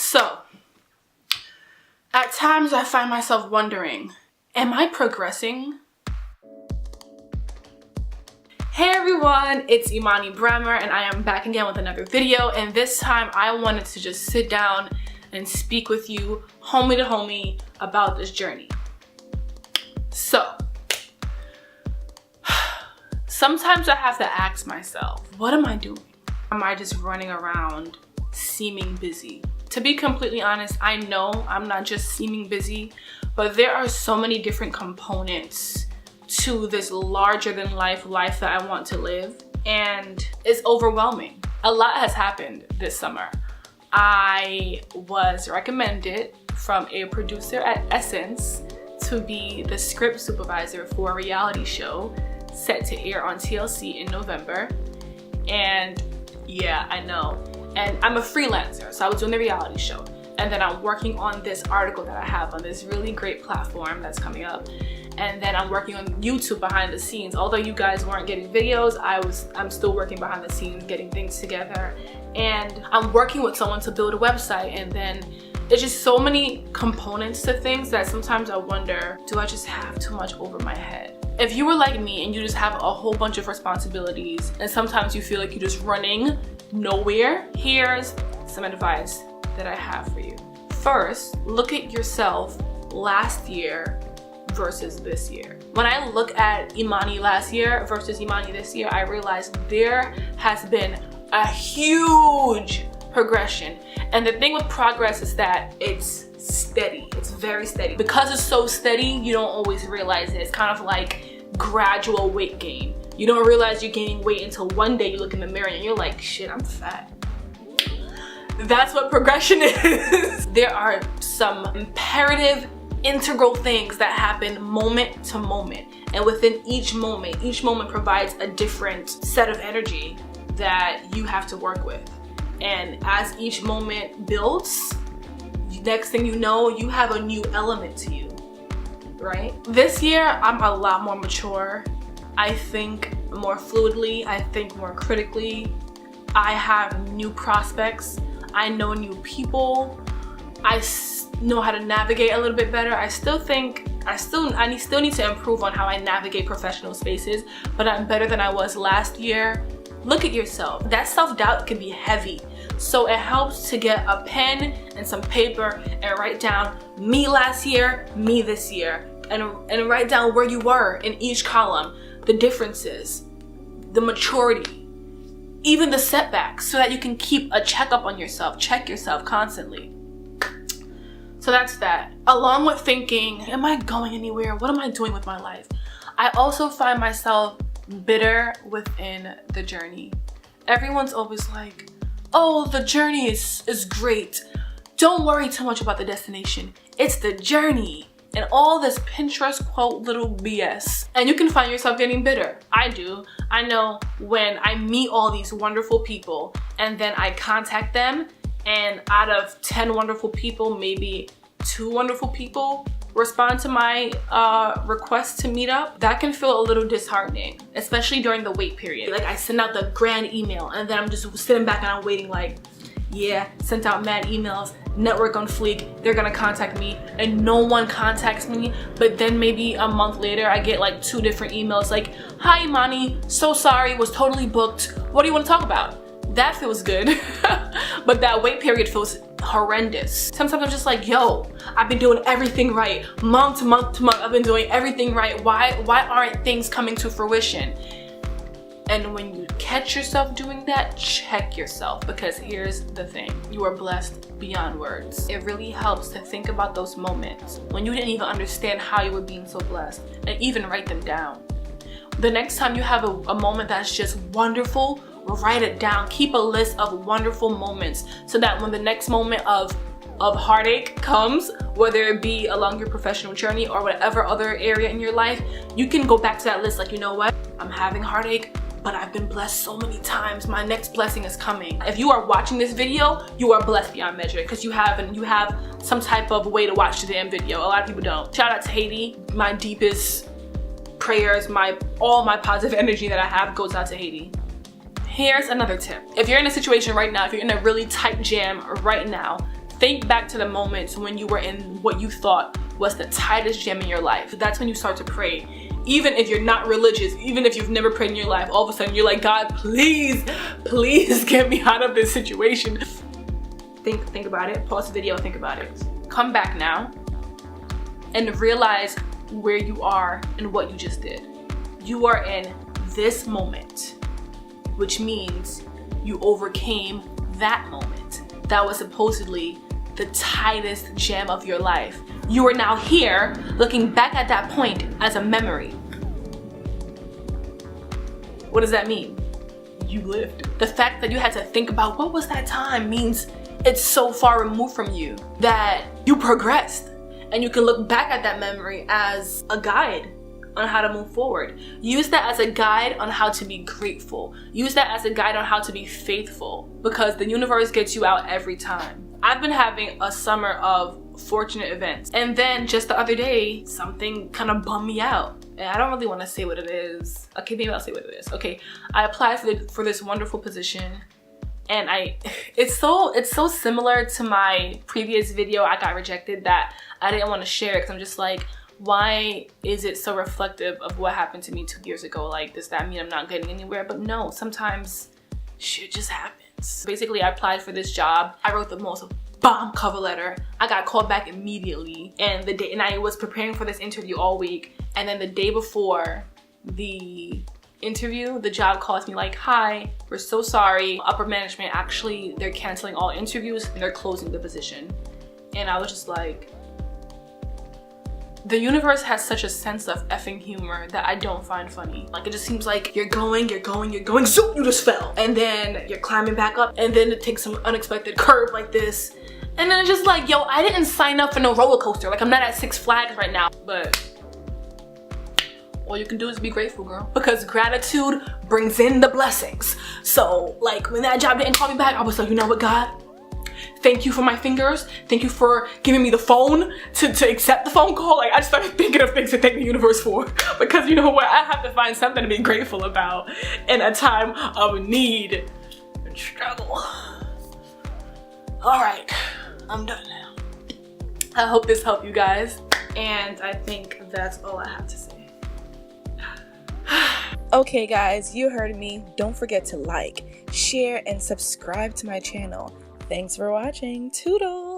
So, at times I find myself wondering, am I progressing? Hey everyone, it's Imani Bremer and I am back again with another video, and this time I wanted to just sit down and speak with you homie to homie about this journey. So, sometimes I have to ask myself, what am I doing? Am I just running around seeming busy? To be completely honest, I know I'm not just seeming busy, but there are so many different components to this larger than life that I want to live, and it's overwhelming. A lot has happened this summer. I was recommended from a producer at Essence to be the script supervisor for a reality show set to air on TLC in November. And yeah, I know. And I'm a freelancer, so I was doing the reality show. And then I'm working on this article that I have on this really great platform that's coming up. And then I'm working on YouTube behind the scenes. Although you guys weren't getting videos, I'm still working behind the scenes, getting things together. And I'm working with someone to build a website. And then there's just so many components to things that sometimes I wonder, do I just have too much over my head? If you were like me and you just have a whole bunch of responsibilities and sometimes you feel like you're just running nowhere, here's some advice that I have for you. First, look at yourself last year versus this year. When I look at Imani last year versus Imani this year, I realized there has been a huge progression. And the thing with progress is that it's steady. It's very steady. Because it's so steady, you don't always realize it. It's kind of like gradual weight gain. You don't realize you're gaining weight until one day you look in the mirror and you're like, shit, I'm fat. That's what progression is. There are some imperative, integral things that happen moment to moment. And within each moment provides a different set of energy that you have to work with. And as each moment builds, next thing you know, you have a new element to you, right? This year, I'm a lot more mature. I think more fluidly, I think more critically. I have new prospects. I know new people. I know how to navigate a little bit better. I still need to improve on how I navigate professional spaces, but I'm better than I was last year. Look at yourself. That self-doubt can be heavy. So it helps to get a pen and some paper and write down me last year, me this year, and write down where you were in each column, the differences, the maturity, even the setbacks, so that you can keep a checkup on yourself, check yourself constantly. So that's that. Along with thinking, am I going anywhere? What am I doing with my life? I also find myself bitter within the journey. Everyone's always like, oh, the journey is great. Don't worry too much about the destination. It's the journey. And all this Pinterest quote little BS. And you can find yourself getting bitter. I do. I know when I meet all these wonderful people and then I contact them, and out of 10 wonderful people, maybe 2 wonderful people respond to my request to meet up. That can feel a little disheartening, especially during the wait period. Like, I send out the grand email and then I'm just sitting back and I'm waiting like, yeah, sent out mad emails, network on fleek, they're gonna contact me, and no one contacts me. But then maybe a month later I get like 2 different emails like, hi Imani, so sorry, was totally booked, what do you want to talk about? That feels good. But that wait period feels horrendous. Sometimes I'm just like, yo, I've been doing everything right, month to month to month, I've been doing everything right. Why aren't things coming to fruition? And when you catch yourself doing that, check yourself, because here's the thing. You are blessed beyond words. It really helps to think about those moments when you didn't even understand how you were being so blessed, and even write them down. The next time you have a moment that's just wonderful, write it down. Keep a list of wonderful moments so that when the next moment of heartache comes, whether it be along your professional journey or whatever other area in your life, you can go back to that list like, you know what? I'm having heartache, but I've been blessed so many times. My next blessing is coming. If you are watching this video, you are blessed beyond measure, because you have some type of way to watch the damn video. A lot of people don't. Shout out to Haiti. My deepest prayers, all my positive energy that I have goes out to Haiti. Here's another tip. If you're in a situation right now, if you're in a really tight jam right now, think back to the moments when you were in what you thought was the tightest jam in your life. That's when you start to pray. Even if you're not religious, even if you've never prayed in your life, all of a sudden you're like, God, please, please get me out of this situation. Think about it. Pause the video, think about it. Come back now and realize where you are and what you just did. You are in this moment, which means you overcame that moment. That was supposedly the tightest jam of your life. You are now here looking back at that point as a memory. What does that mean? You lived. The fact that you had to think about what was that time means it's so far removed from you that you progressed, and you can look back at that memory as a guide on how to move forward. Use that as a guide on how to be grateful. Use that as a guide on how to be faithful, because the universe gets you out every time. I've been having a summer of fortunate events, and then just the other day something kind of bummed me out, and I don't really want to say what it is. Okay, maybe I'll say what it is. Okay, I applied for this wonderful position, and it's so similar to my previous video I got rejected that I didn't want to share, because I'm just like, why is it so reflective of what happened to me 2 years ago? Like, does that mean I'm not getting anywhere? But no, sometimes shit just happens. Basically, I applied for this job. I wrote the most bomb cover letter. I got called back immediately, and I was preparing for this interview all week, and then the day before the interview, the job calls me like, hi, we're so sorry, upper management, actually they're canceling all interviews and they're closing the position. And I was just like, the universe has such a sense of effing humor that I don't find funny. Like, it just seems like you're going, zoom, you just fell. And then you're climbing back up, and then it takes some unexpected curve like this. And then it's just like, yo, I didn't sign up for no roller coaster. Like, I'm not at Six Flags right now. But all you can do is be grateful, girl. Because gratitude brings in the blessings. So, like, when that job didn't call me back, I was like, you know what, God? Thank you for my fingers. Thank you for giving me the phone to accept the phone call. Like, I just started thinking of things to thank the universe for. Because you know what? I have to find something to be grateful about in a time of need and struggle. All right, I'm done now. I hope this helped you guys. And I think that's all I have to say. Okay guys, you heard me. Don't forget to like, share, and subscribe to my channel. Thanks for watching. Toodles!